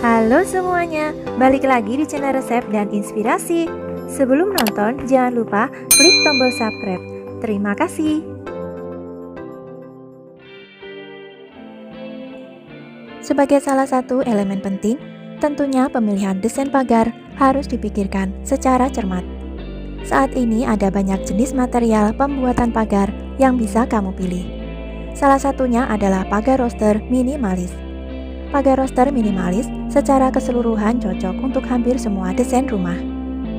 Halo semuanya, balik lagi di channel resep dan inspirasi. Sebelum nonton, jangan lupa klik tombol subscribe. Terima kasih. Sebagai salah satu elemen penting, tentunya pemilihan desain pagar harus dipikirkan secara cermat. Saat ini ada banyak jenis material pembuatan pagar yang bisa kamu pilih. Salah satunya adalah pagar roster minimalis. Pagar roster minimalis secara keseluruhan cocok untuk hampir semua desain rumah.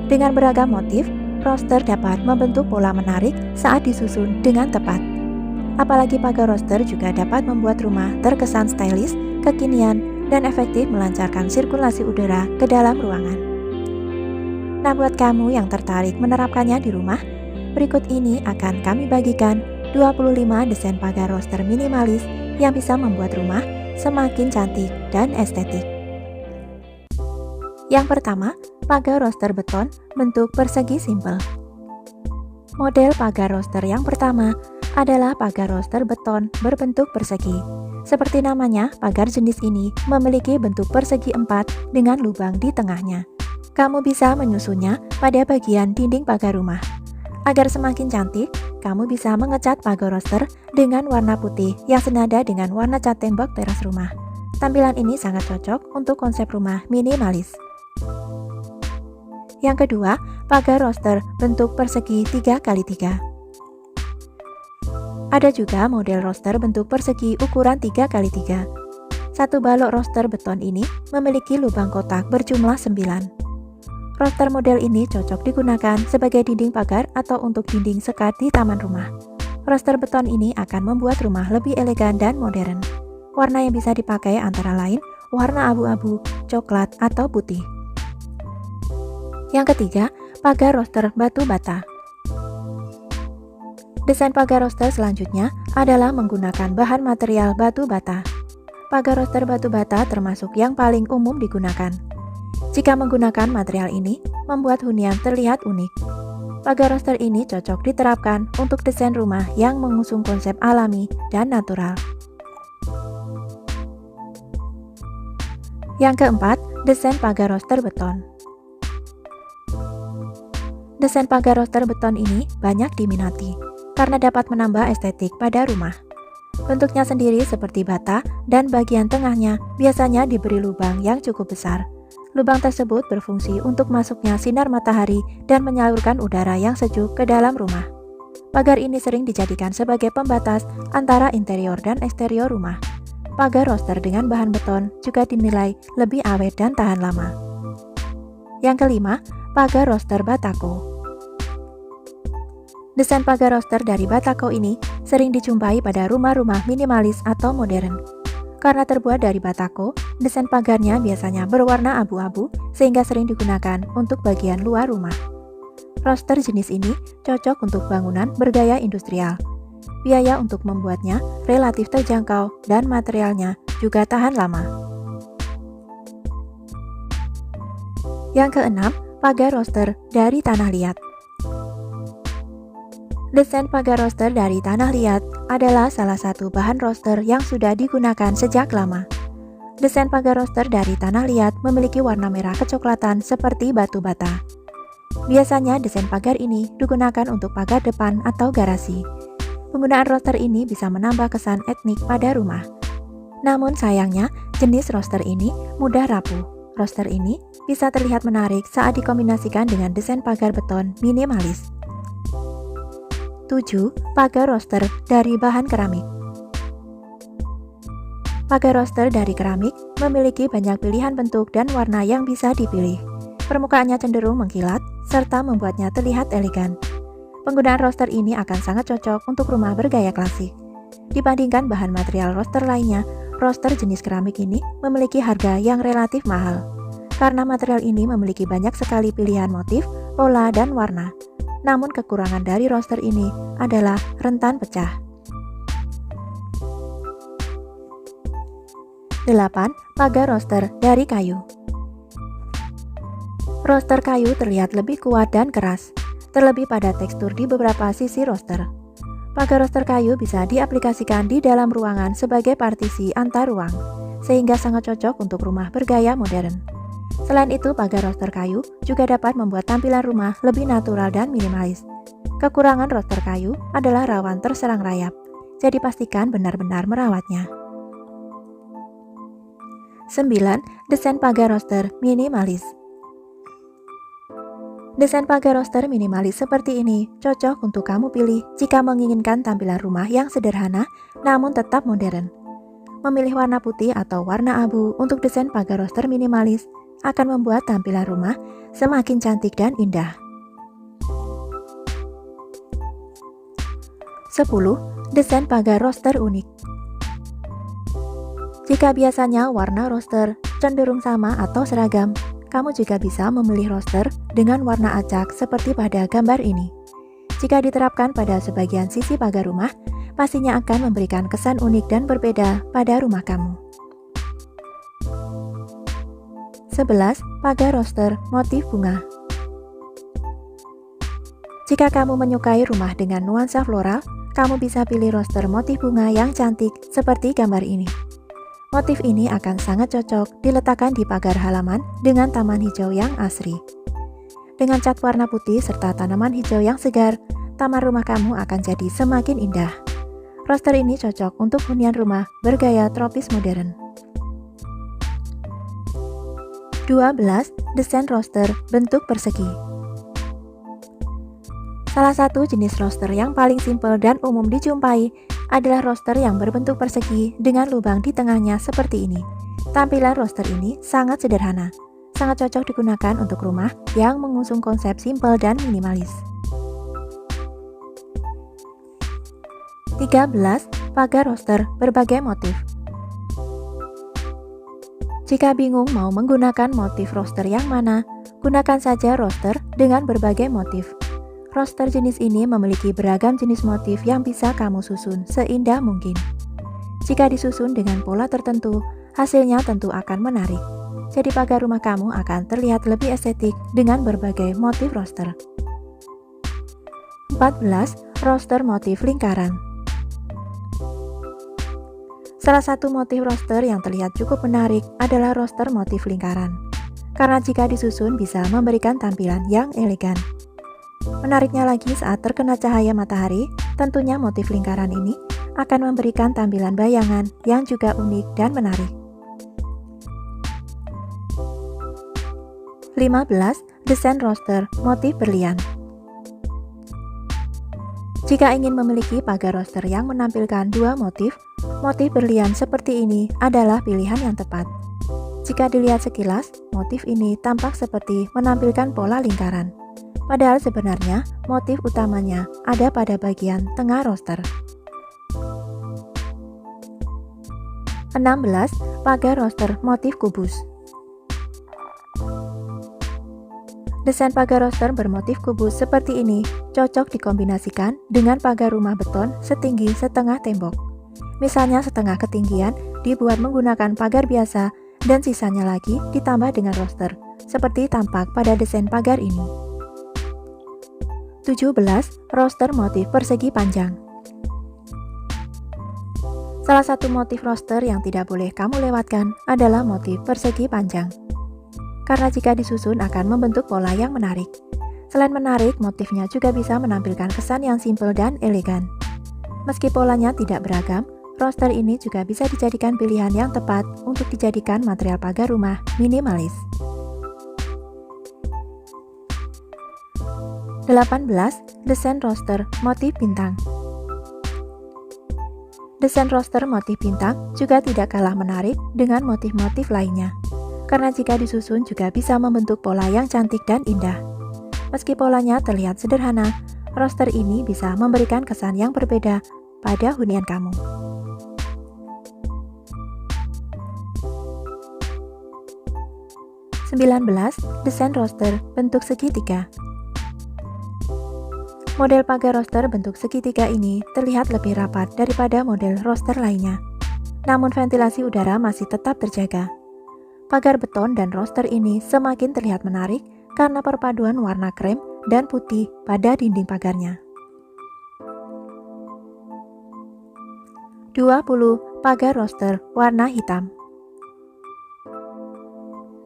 Dengan beragam motif, roster dapat membentuk pola menarik saat disusun dengan tepat. Apalagi pagar roster juga dapat membuat rumah terkesan stylish, kekinian, dan efektif melancarkan sirkulasi udara ke dalam ruangan. Nah, buat kamu yang tertarik menerapkannya di rumah, berikut ini akan kami bagikan 25 desain pagar roster minimalis yang bisa membuat rumah semakin cantik dan estetik. Yang pertama, pagar roster beton bentuk persegi simpel. Model pagar roster yang pertama adalah pagar roster beton berbentuk persegi. Seperti namanya, pagar jenis ini memiliki bentuk persegi 4 dengan lubang di tengahnya. Kamu bisa menyusunnya pada bagian dinding pagar rumah. Agar semakin cantik, kamu bisa mengecat pagar roster dengan warna putih yang senada dengan warna cat tembok teras rumah. Tampilan ini sangat cocok untuk konsep rumah minimalis. Yang kedua, pagar roster bentuk persegi 3x3. Ada juga model roster bentuk persegi ukuran 3x3. Satu balok roster beton ini memiliki lubang kotak berjumlah 9. Roster model ini cocok digunakan sebagai dinding pagar atau untuk dinding sekat di taman rumah. Roster beton ini akan membuat rumah lebih elegan dan modern. Warna yang bisa dipakai antara lain warna abu-abu, coklat, atau putih. Yang ketiga, pagar roster batu bata. Desain pagar roster selanjutnya adalah menggunakan bahan material batu bata. Pagar roster batu bata termasuk yang paling umum digunakan. Jika menggunakan material ini, membuat hunian terlihat unik. Pagar roster ini cocok diterapkan untuk desain rumah yang mengusung konsep alami dan natural. Yang keempat, desain pagar roster beton. Desain pagar roster beton ini banyak diminati karena dapat menambah estetik pada rumah. Bentuknya sendiri seperti bata dan bagian tengahnya biasanya diberi lubang yang cukup besar. Lubang tersebut berfungsi untuk masuknya sinar matahari dan menyalurkan udara yang sejuk ke dalam rumah. Pagar ini sering dijadikan sebagai pembatas antara interior dan eksterior rumah. Pagar roster dengan bahan beton juga dinilai lebih awet dan tahan lama. Yang kelima, pagar roster batako. Desain pagar roster dari batako ini sering dijumpai pada rumah-rumah minimalis atau modern. Karena terbuat dari batako, desain pagarnya biasanya berwarna abu-abu sehingga sering digunakan untuk bagian luar rumah. Roster jenis ini cocok untuk bangunan bergaya industrial. Biaya untuk membuatnya relatif terjangkau dan materialnya juga tahan lama. Yang keenam, pagar roster dari tanah liat. Desain pagar roster dari tanah liat adalah salah satu bahan roster yang sudah digunakan sejak lama. Desain pagar roster dari tanah liat memiliki warna merah kecoklatan seperti batu bata. Biasanya desain pagar ini digunakan untuk pagar depan atau garasi. Penggunaan roster ini bisa menambah kesan etnik pada rumah. Namun sayangnya, jenis roster ini mudah rapuh. Roster ini bisa terlihat menarik saat dikombinasikan dengan desain pagar beton minimalis. 7. Pagar roster dari bahan keramik. Pagar roster dari keramik memiliki banyak pilihan bentuk dan warna yang bisa dipilih. Permukaannya cenderung mengkilat, serta membuatnya terlihat elegan. Penggunaan roster ini akan sangat cocok untuk rumah bergaya klasik. Dibandingkan bahan material roster lainnya, roster jenis keramik ini memiliki harga yang relatif mahal. Karena material ini memiliki banyak sekali pilihan motif, pola, dan warna. Namun kekurangan dari roster ini adalah rentan pecah. 8. Pagar roster dari kayu. Roster kayu terlihat lebih kuat dan keras, terlebih pada tekstur di beberapa sisi roster. Pagar roster kayu bisa diaplikasikan di dalam ruangan sebagai partisi antar ruang. sehingga sangat cocok untuk rumah bergaya modern. Selain itu, pagar roster kayu juga dapat membuat tampilan rumah lebih natural dan minimalis. Kekurangan roster kayu adalah rawan terserang rayap, jadi pastikan benar-benar merawatnya. 9. Desain pagar roster minimalis. Desain pagar roster minimalis seperti ini cocok untuk kamu pilih jika menginginkan tampilan rumah yang sederhana namun tetap modern. Memilih warna putih atau warna abu untuk desain pagar roster minimalis akan membuat tampilan rumah semakin cantik dan indah. 10. Desain pagar roster unik. Jika biasanya warna roster cenderung sama atau seragam, kamu juga bisa memilih roster dengan warna acak seperti pada gambar ini. Jika diterapkan pada sebagian sisi pagar rumah, pastinya akan memberikan kesan unik dan berbeda pada rumah kamu. 11. Pagar roster motif bunga. Jika kamu menyukai rumah dengan nuansa floral, kamu bisa pilih roster motif bunga yang cantik seperti gambar ini. Motif ini akan sangat cocok diletakkan di pagar halaman dengan taman hijau yang asri. Dengan cat warna putih serta tanaman hijau yang segar, taman rumah kamu akan jadi semakin indah. Roster ini cocok untuk hunian rumah bergaya tropis modern. 12. Desain roster bentuk persegi. Salah satu jenis roster yang paling simpel dan umum dijumpai adalah roster yang berbentuk persegi dengan lubang di tengahnya seperti ini. Tampilan roster ini sangat sederhana, sangat cocok digunakan untuk rumah yang mengusung konsep simpel dan minimalis. 13. Pagar roster berbagai motif. Jika bingung mau menggunakan motif roster yang mana, gunakan saja roster dengan berbagai motif. Roster jenis ini memiliki beragam jenis motif yang bisa kamu susun seindah mungkin. Jika disusun dengan pola tertentu, hasilnya tentu akan menarik. Jadi pagar rumah kamu akan terlihat lebih estetik dengan berbagai motif roster. 14. Roster motif lingkaran. Salah satu motif roster yang terlihat cukup menarik adalah roster motif lingkaran. Karena jika disusun bisa memberikan tampilan yang elegan. Menariknya lagi saat terkena cahaya matahari, tentunya motif lingkaran ini akan memberikan tampilan bayangan yang juga unik dan menarik. 15. Desain roster motif berlian. Jika ingin memiliki pagar roster yang menampilkan dua motif berlian seperti ini adalah pilihan yang tepat. Jika dilihat sekilas, motif ini tampak seperti menampilkan pola lingkaran. Padahal sebenarnya motif utamanya ada pada bagian tengah roster. 16. Pagar roster motif kubus. Desain pagar roster bermotif kubus seperti ini cocok dikombinasikan dengan pagar rumah beton setinggi setengah tembok. Misalnya setengah ketinggian dibuat menggunakan pagar biasa dan sisanya lagi ditambah dengan roster, seperti tampak pada desain pagar ini. 17. Roster motif persegi panjang. Salah satu motif roster yang tidak boleh kamu lewatkan adalah motif persegi panjang. Karena jika disusun akan membentuk pola yang menarik. Selain menarik, motifnya juga bisa menampilkan kesan yang simpel dan elegan. Meski polanya tidak beragam, roster ini juga bisa dijadikan pilihan yang tepat untuk dijadikan material pagar rumah minimalis. 18. Desain roster motif bintang. Desain roster motif bintang juga tidak kalah menarik dengan motif-motif lainnya. Karena jika disusun juga bisa membentuk pola yang cantik dan indah. Meski polanya terlihat sederhana, roster ini bisa memberikan kesan yang berbeda pada hunian kamu. 19. Desain roster bentuk segitiga. Model pagar roster bentuk segitiga ini terlihat lebih rapat daripada model roster lainnya. Namun ventilasi udara masih tetap terjaga. Pagar beton dan roster ini semakin terlihat menarik karena perpaduan warna krem dan putih pada dinding pagarnya. 20. Pagar roster warna hitam.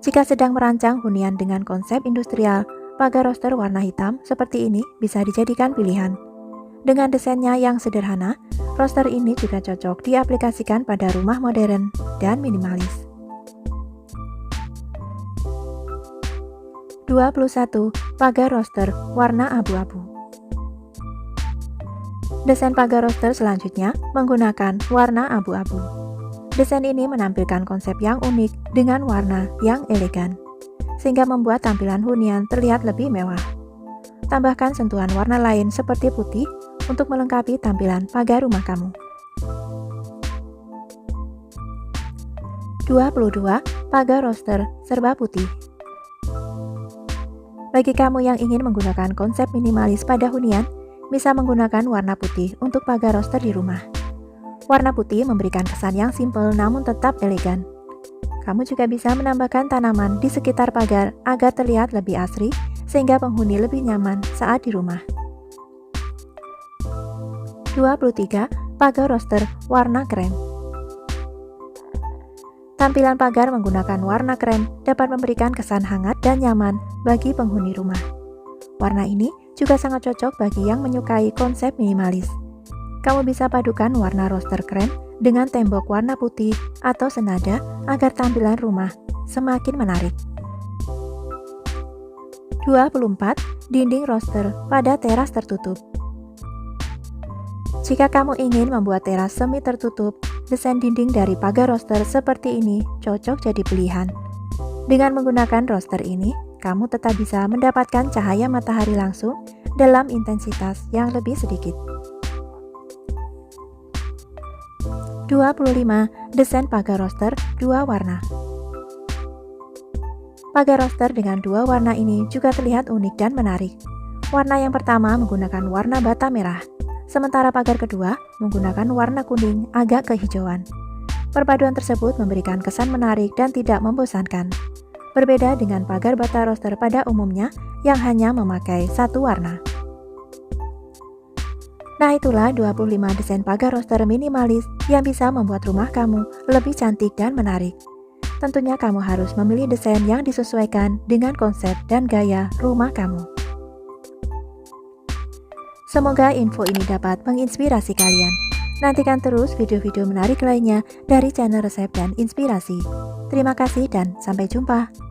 Jika sedang merancang hunian dengan konsep industrial, pagar roster warna hitam seperti ini bisa dijadikan pilihan. Dengan desainnya yang sederhana, roster ini juga cocok diaplikasikan pada rumah modern dan minimalis. 21. Pagar roster warna abu-abu. Desain pagar roster selanjutnya menggunakan warna abu-abu. Desain ini menampilkan konsep yang unik dengan warna yang elegan, sehingga membuat tampilan hunian terlihat lebih mewah. Tambahkan sentuhan warna lain seperti putih untuk melengkapi tampilan pagar rumah kamu. 22. Pagar roster serba putih. Bagi kamu yang ingin menggunakan konsep minimalis pada hunian, bisa menggunakan warna putih untuk pagar roster di rumah. Warna putih memberikan kesan yang simpel namun tetap elegan. Kamu juga bisa menambahkan tanaman di sekitar pagar agar terlihat lebih asri, sehingga penghuni lebih nyaman saat di rumah. 23. Pagar roster warna krem. Tampilan pagar menggunakan warna krem dapat memberikan kesan hangat dan nyaman bagi penghuni rumah. Warna ini juga sangat cocok bagi yang menyukai konsep minimalis. Kamu bisa padukan warna roster krem dengan tembok warna putih atau senada agar tampilan rumah semakin menarik. 24. Dinding roster pada teras tertutup. Jika kamu ingin membuat teras semi tertutup, desain dinding dari pagar roster seperti ini cocok jadi pilihan. Dengan menggunakan roster ini, kamu tetap bisa mendapatkan cahaya matahari langsung dalam intensitas yang lebih sedikit. 25. Desain pagar roster dua warna. Pagar roster dengan dua warna ini juga terlihat unik dan menarik. Warna yang pertama menggunakan warna bata merah, sementara pagar kedua menggunakan warna kuning agak kehijauan. Perpaduan tersebut memberikan kesan menarik dan tidak membosankan. Berbeda dengan pagar bata roster pada umumnya yang hanya memakai satu warna. Nah, itulah 25 desain pagar roster minimalis yang bisa membuat rumah kamu lebih cantik dan menarik. Tentunya kamu harus memilih desain yang disesuaikan dengan konsep dan gaya rumah kamu. Semoga info ini dapat menginspirasi kalian. Nantikan terus video-video menarik lainnya dari channel Resep dan Inspirasi. Terima kasih dan sampai jumpa.